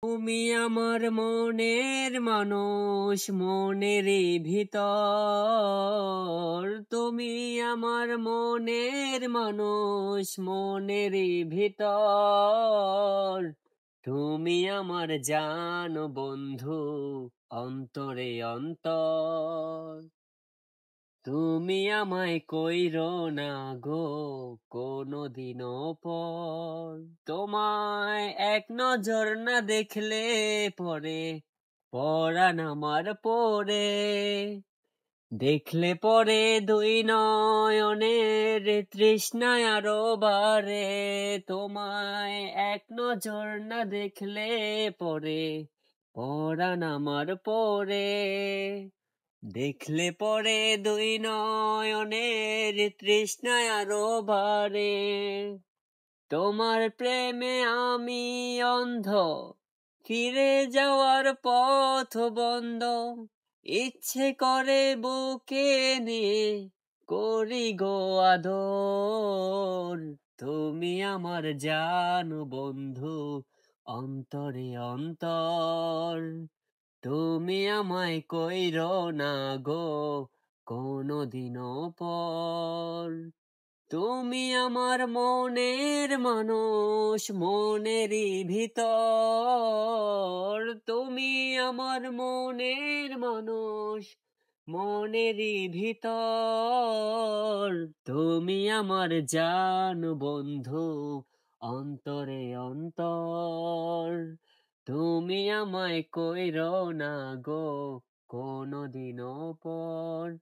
তুমি আমার মনের মানুষ, মনের ভিতর। তুমি আমার মনের মানুষ, মনের ভিতর। তুমি আমার জান বন্ধু, অন্তরে অন্তর। তুমি আমায় কইরো না গো কোনদিনও পর। তোমায় এক নজর না দেখলে পরে পরাণ আমার পরে। দেখলে পরে দুই নয়নের তৃষ্ণায় আরো বাড়ে। তোমায় এক নজর না দেখলে পরে পরাণ আমার পরে। দেখলে পরে দুই নয়নের তৃষ্ণায় আরো বাড়ে। তোমার প্রেমে আমি অন্ধ, ফিরে যাওয়ার পথ বন্ধ। ইচ্ছে করে বুকে নিয়ে করি গো আদর। তুমি আমার জান বন্ধু, অন্তরে অন্তর। তুমি আমায় কইরো না গো কোনদিনও পর। তুমি আমার মনের মানুষ, মনেরই ভিতর। তুমি আমার মনের মানুষ, মনেরই ভিতর। তুমি আমার জান বন্ধু, অন্তরে অন্তর। তুমি আমায় কইরো না গো কোনদিনও পর।